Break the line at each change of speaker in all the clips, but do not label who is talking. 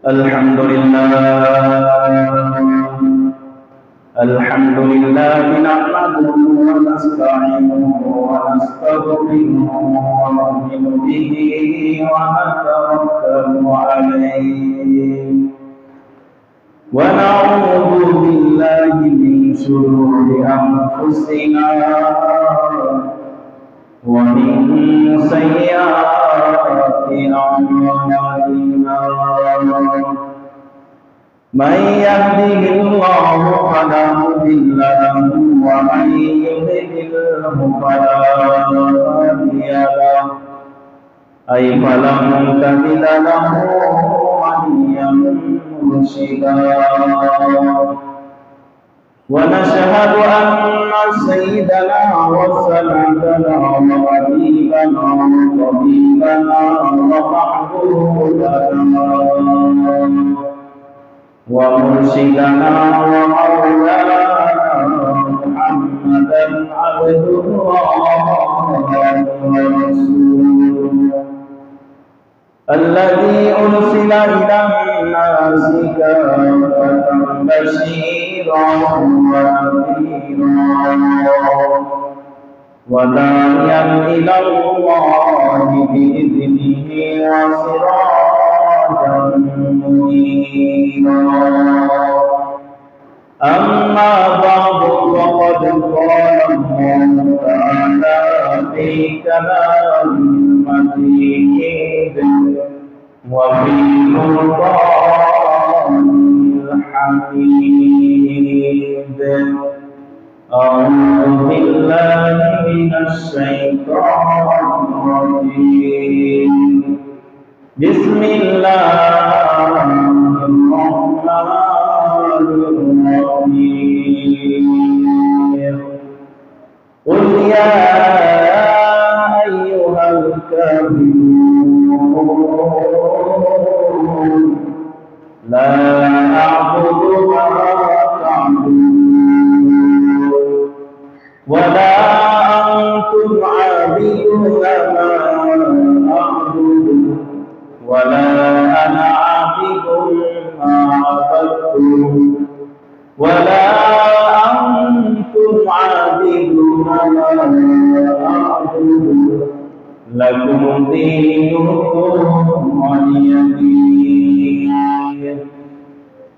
الحمد لله نحمده ونستعينه ونستغفره ونؤمن به ونتوكل عليه ونعوذ بالله من شرور أنفسنا ومن سيئات أعمالنا من يهده الله فلا مضل له ومن يضلله فلا هادي له أي فلن تجد له وليا مرشدا ونشهد أن سيدنا وسندنا وحبيبنا وطبيبنا ومحبوبنا ومرشدنا ومولانا محمدا عبده ورسوله الذي أرسل إلى الناس كافة بشيرا ونذيرا وداعيا إلى الله بإذنه وسراجا منيرا أما بعد فقد قال الله تعالى في كلام مجيد وفي القرآن الحميد أعوذ بالله من الشيطان الرجيم بسم الله الرحمن الرحيم قل يا أيها الكافرون لا أعبد ما تعبدون ولا أنتم عابدون ما أعبد ولا أنا عابد ما عبدتم ولا أنتم عابدون ما أعبد لكم دينكم ولي دين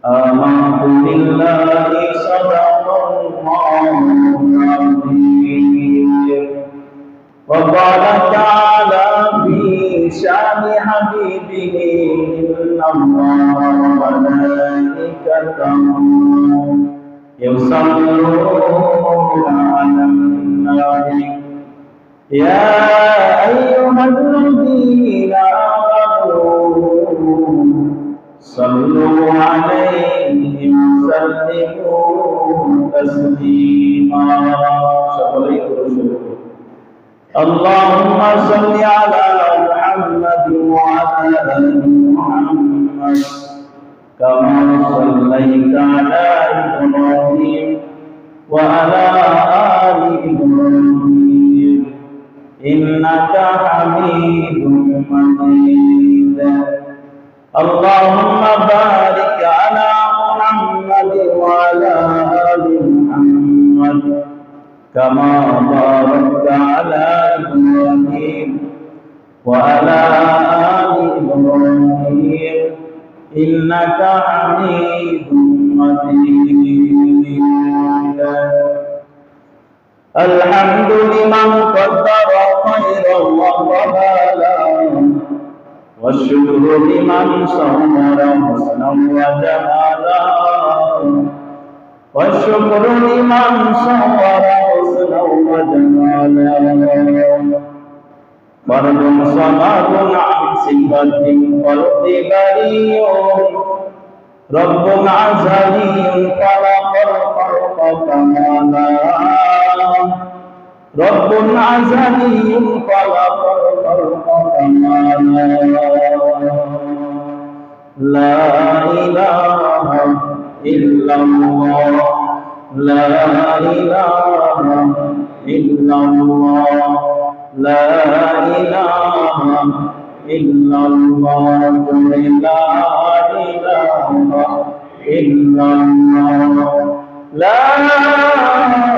آمنت بالله صدق الله العظيم وقال تعالى في شان حبيبه إن الله وملائكته يصلون على النبي يا أيها الذين آمنوا صلوا عليه وسلموا تسليما اللهم صل على محمد وعلى آل محمد كما صليت على إبراهيم وعلى آل إبراهيم إنك حميد مجيد اللهم بارك على محمد وعلى آل محمد كما باركت على إبراهيم وعلى آل إبراهيم إنك حميد مجيد الحمد لمن قدر خيرا وضلالا والشكر لمن صور حسنا وجمالا والشكر لمن صور حسنا وجمالا فرد صمد عن صفة خلق بريء رب عزلي خلق الخلق كمالا رب عزلي خلق الخلق كمالا لا إله إلا الله لا إله إلا الله لا إله إلا الله لا ইল্লাল্লাহ লা ইলাহা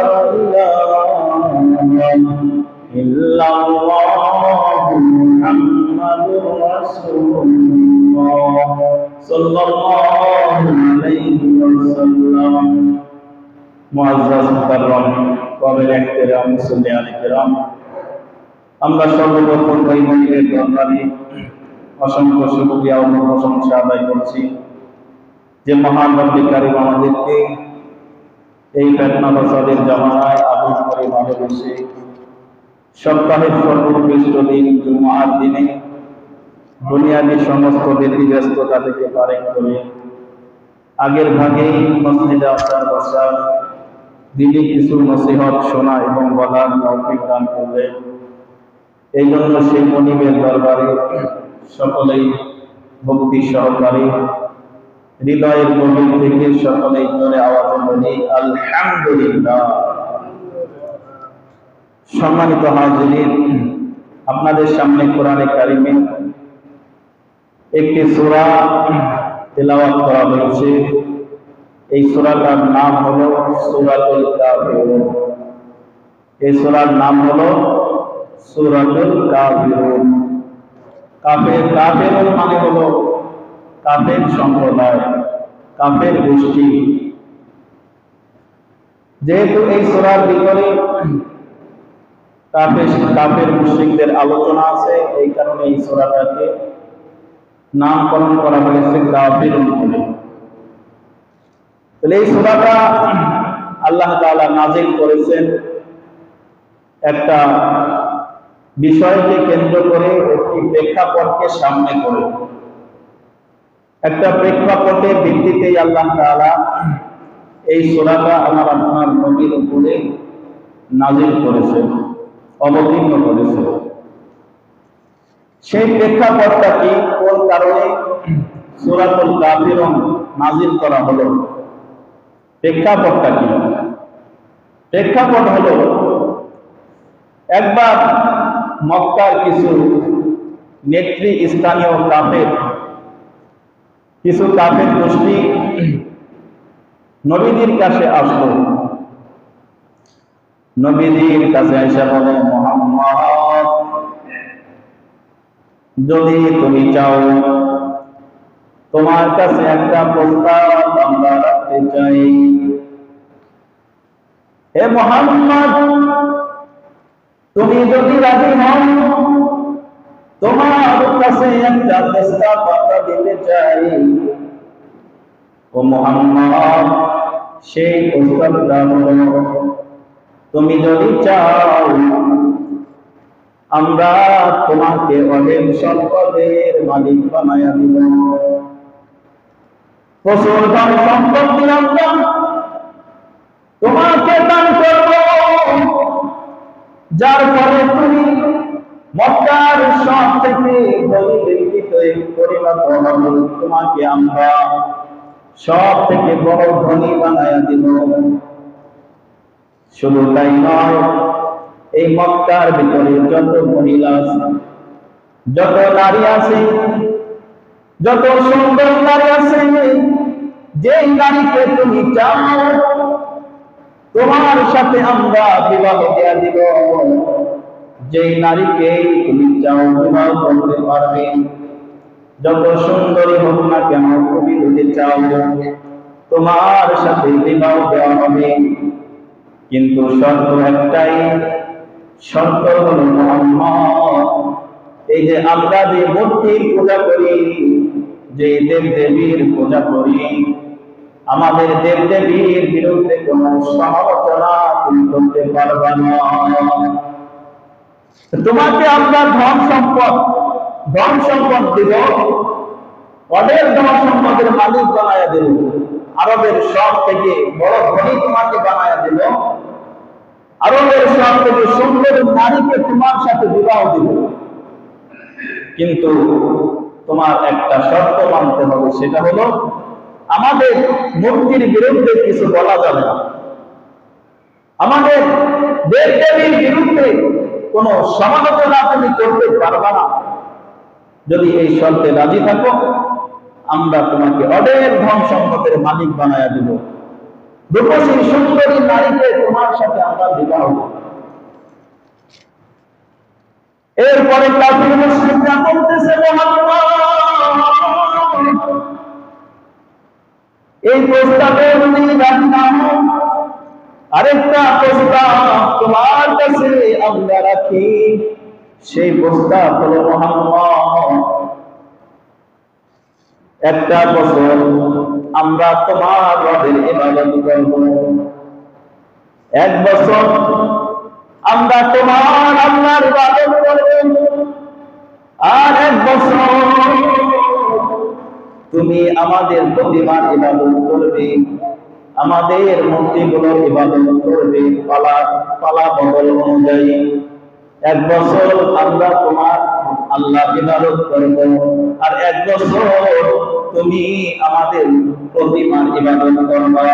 ইল্লাল্লাহু মুহাম্মাদুর রাসূলুল্লাহ সাল্লাল্লাহু আলাইহি ওয়াসাল্লাম। মুআজ্জাজ মুকাররম কবির ইহতিরাম মুসল্লিয়ান কিরাম, আমরা সর্বপ্রথম ওই মনিবের দরবারে অসংখ্য শুকরিয়া ও প্রশংসা আদায় করছি যে মহান রব্বুল কারীম আমাদেরকে এই ফিতনা ফাসাদের জামানায় আবুল করে ভালোবেসে সপ্তাহের সর্বোৎকৃষ্ট দিন জুমার দিনে দুনিয়ার সমস্ত ব্যস্ততা থেকে পারেক করে আগের ভাগেই মসজিদে আসার বসার দিনে কিছু নসিহত শোনা এবং বলার তৌফিক দান করলে এই জন্য সেই মনিবের দরবারে সকলেই ভক্তি সহকারে হৃদয়ের গভীর থেকে সকলেই জোরে আওয়াজে বলি আলহামদুলিল্লাহ। সম্মানিত হাজিরিন, আপনাদের সামনে কোরআনে কারিমে একটি সূরা তেলাওয়াত করা হয়েছে। এই সূরাটার নাম হলো সূরাতুল কাফিরুন। এই সূরার নাম হলো সূরাতুল কাফিরুন। কাফিরুন মানে হলো কাফের সম্প্রদায়, কাফের গোষ্ঠী। যেহেতু এই সূরার ভিতরে কাফের মুশরিকদের আলোচনা আছে, এই কারণে এই সূরাটাকে নামকরণ করা হয়েছে কাফিরুন বলে। তাহলে এই সূরাটা আল্লাহ তাআলা নাযিল করেছেন একটা বিষয়কে কেন্দ্র করে, একটি প্রেক্ষাপটকে সামনে করে। একটা প্রেক্ষাপটের ভিত্তিতেই আল্লাহ তাআলা এই সূরাটা আপনার নবীর উপরে নাযিল করেছেন, অবতীর্ণ করেছেন। সেই প্রেক্ষাপটটা কি, কোন কারণে সূরাতুল কাফিরুন নাযিল করা হলো? প্রেক্ষাপটটা কি? প্রেক্ষাপট হলো একবার মক্কার কিছু নেতৃস্থানীয় কিছু কাফের গোষ্ঠী নবীজির কাছে আসলো। নবীজির কাছে এসে বলে, মুহাম্মদ, যদি তুমি চাও তোমার কাছে একটা প্রস্তাব আমরা রাখতে চাই। হে মুহাম্মদ, তুমি যদি রাজি হও তোমার কাছে একটা প্রস্তাব আমরা দিতে চাই। ও মুহাম্মদ, সেই প্রস্তাবটা হলো, তুমি যদি চাও আমরা তোমাকে অনেক সম্পদের মালিক বানায়া দিব, প্রচুর ধন সম্পত্তি আমরা তোমাকে দান করব, যার ফলে তুমি মক্কার সব থেকে পরিণত হবে। তোমাকে আমরা সব থেকে বড় ধনী বানায়া দিব। শুধু তাই নয়, এই মক্কার ভিতরে যত মহিলা আছে, যত নারী আছে, যত সুন্দর নারী আছে, যে নারীকে তুমি চাও তোমার সাথে আমরা বিবাহ দেয়া দিব। যে নারীকে তুমি চাও বিবাহ করতে পারবে, যত সুন্দরী হোক না কেন, তুমি যদি চাও তোমার সাথে বিবাহ দেওয়া হবে। কিন্তু শর্ত একটাই, শর্ত হলো মুহাম্মদ, এই যে আমরা যে মূর্তির পূজা করি, যে দেব দেবীর পূজা করি, আমাদের দেব দেবীর বিরুদ্ধে কোন সমালোচনা তুমি করতে পারবে না। তোমাকে আমরা ধন সম্পদ দিব, অনেক ধন সম্পদের মালিক বানায়া দেব, আরবের সব থেকে বড় ধনী তোমাকে বানায়া দেব, আরবের সব থেকে সুন্দর নারীকে তোমার সাথে বিবাহ দিব। কিন্তু তোমার একটা শর্ত মানতে হবে, সেটা হলো আমাদের মূর্তির বিরুদ্ধে কিছু বলা যাবে না, আমাদের দেব দেবীর বিরুদ্ধে কোন সমালোচনা তুমি করতে পারবে না। যদি এই শর্তে রাজি থাকো, আমরা তোমাকে অনেক ধন সম্পদের মালিক বানায়া দিব। রূপসী সুন্দরী নারীকে তোমার সাথে আমরা বিবাহ করব। এরপরে কাফির মুশরিকরা বলতেছে, মুহাম্মদ এই প্রস্তাবে যদি রাজি না হন, আরেকটা প্রস্তাব তোমার কাছে আমরা রাখি। সেই প্রস্তাব হলো, মুহাম্মদ একটা বছর আমরা তোমার রবের ইবাদত করব, এক বছর আমরা তোমার আল্লাহর ইবাদত করব, আর এক বছর তুমি আমাদের প্রতিমার ইবাদত করবে, আমাদের মূর্তিগুলোর ইবাদত করবে পালা পালা বদল অনুযায়ী। এক বছর আমরা তোমার আল্লাহর ইবাদত করব, আর এক বছর তুমি আমাদের প্রতিমার ইবাদত করবা।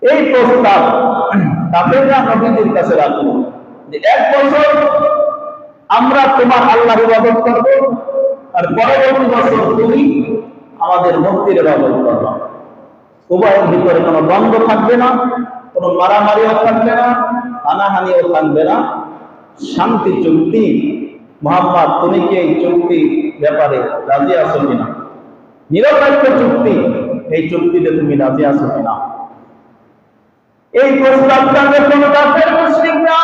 এই প্রস্তাব কাফেররা নবীর কাছে রাখলো যে এক বছর আমরা তোমার আল্লাহর ইবাদত করব, আর পরবর্তী বছর তুমি আমাদের মূর্তির ইবাদত করবা। উভয়ের ভিতরে কোনো দ্বন্দ্ব থাকবে না, কোনো মারামারিও থাকবে না, হানাহানিও থাকবে না, শান্তি চুক্তি। মুহাম্মদ তুমি কি এই চুক্তি ব্যাপারে রাজি আছো কিনা? নিরপেক্ষ চুক্তি, এই চুক্তিতে তুমি রাজি আছো কিনা? এই প্রস্তাবটা যখন কাফের মুশরিকরা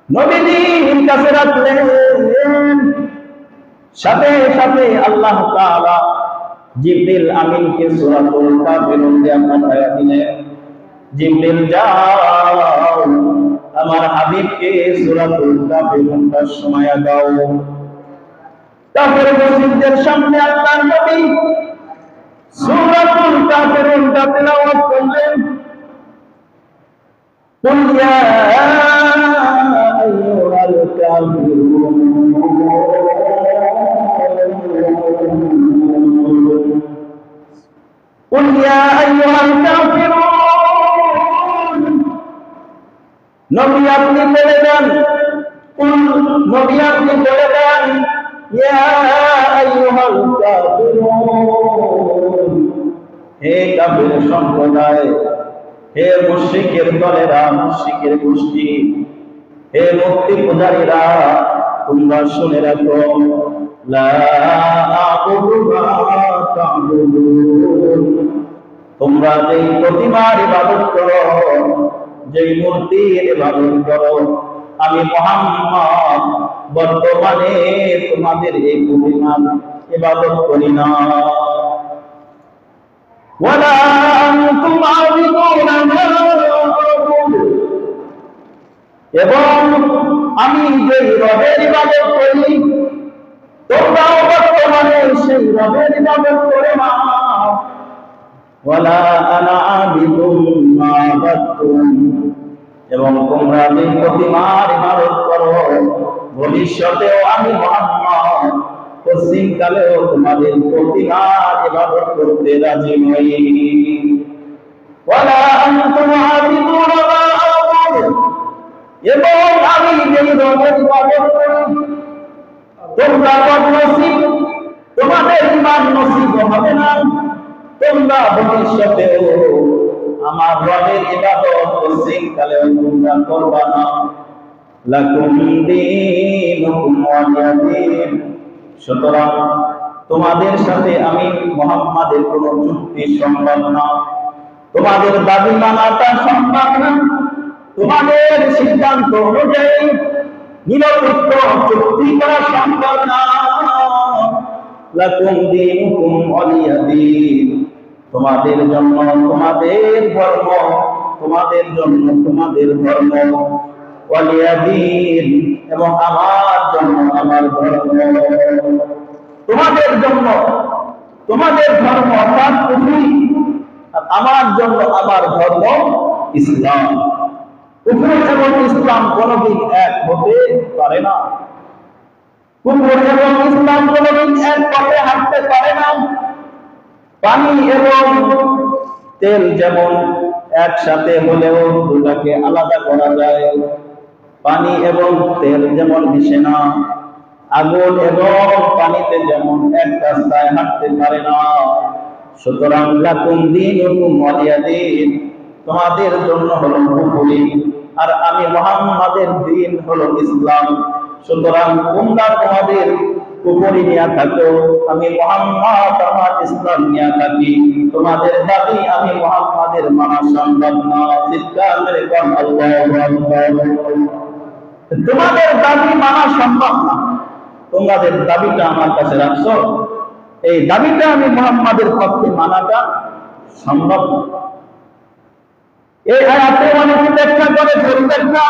নবীজির কাছে রাখলেন, সাথে সাথে আল্লাহ তাআলা জিবরিল আমিনকে সূরাতুল কাফিরুন দিয়ে পাঠায়া দিলেন, জিবরিল যাও আমার হাবিবকে সূরাতুল কাফিরুনটা শোনায়া দাও। কাফের মুশরিকদের সামনে আল্লাহর নবী সূরাতুল কাফিরুনটা তেলাওয়াত করলেন। قل يا أيها الكافرون قل يا أيها الكافرون নবী আপনি বলে দেন, নবী আপনি বলে দেন, ইয়া আইয়ুহাল কাফিরুন, হে কাফির সম্প্রদায়, হে মুশরিকের দলেরা, মুশরিকের গোষ্ঠী, হে মূর্তি পূজারীরা, তোমরা শুনে রাখো, লা আ'বুদু মা তা'বুদুন, তোমরা যেই প্রতিমার ইবাদত করো, যেই মূর্তির ইবাদত করো, আমি মুহাম্মদ বর্তমানে তোমাদের এই প্রতিমার ইবাদত করি না। ওয়ালা আনতুম আবিদুনা মা আ'বুদু, এবং আমি যেই রবের ইবাদত করি তোমরাও বর্তমানে সেই রবের ইবাদত করো না। ওয়ালা আনা আবিদুম মা আবাদতুম, এবং তোমরা যে প্রতিমার ইবাদত করো ভবিষ্যতেও আমি মুহাম্মদ পশ্চিমকালেও তোমাদের প্রতিমার ইবাদত করতে রাজি নই। ওয়ালা আনতুম আবিদুনা মা আ'বুদু, এবং আমি যেই রবের ইবাদত করি তোমরা বদনসিব, তোমাদের ঈমান নসিব হবে না, তোমরা ভবিষ্যতেও আমার রবের ইবাদত পশ্চিমকালেও তোমরা করবা না। লাকুম দীনুকুম ওয়ালিয়া দীন, সুতরাং তোমাদের সাথে আমি মুহাম্মাদের কোনো চুক্তি সম্ভব না, তোমাদের দাবি মানাটা সম্ভব না, তোমাদের সিদ্ধান্ত অনুযায়ী নিরপেক্ষ চুক্তি করা সম্ভব না। লাকুম দীনুকুম ওয়ালিয়া দীন, তোমাদের জন্য তোমাদের ধর্ম, তোমাদের জন্য তোমাদের ধর্ম, ওয়ালিয়া দীন, এবং আমার জন্য আমার ধর্ম। তোমাদের জন্য তোমাদের ধর্ম অর্থাৎ কুফরি, আর আমার জন্য আমার ধর্ম ইসলাম। কুফর এবং ইসলাম কোনদিন এক হতে পারে না, কুফর এবং ইসলাম কোনদিন এক পথে হাঁটতে পারে না। পানি এবং তেল যেমন একসাথে হলেও দুটাকে আলাদা করা যায়, পানি এবং তেল যেমন মিশে না, আগুন এবং পানিতে যেমন এক রাস্তায় হাঁটতে পারে না। সুতরাং লাকুম দীনুকুম ওয়ালিয়া দীন, তোমাদের জন্য হলো কুফরি আর আমি মুহাম্মাদের দ্বীন হলো ইসলাম। সুতরাং তোমরা তোমাদের কুফরি নিয়ে থাকো, আমি মুহাম্মদ আমার ইসলাম নিয়ে থাকি। তোমাদের দাবি আমি মুহাম্মাদের মানা সম্ভব না। চিৎকার করে কোন আল্লাহু আকবার। তোমাদের দাবি মানা সম্ভব না, তোমাদের দাবিটা আমার কাছে রাখছো, এই দাবিটা আমি মুহাম্মাদের পক্ষে মানাটা সম্ভব না। এই আয়াতে অনেকে ব্যাখ্যা করে ধরবেন না।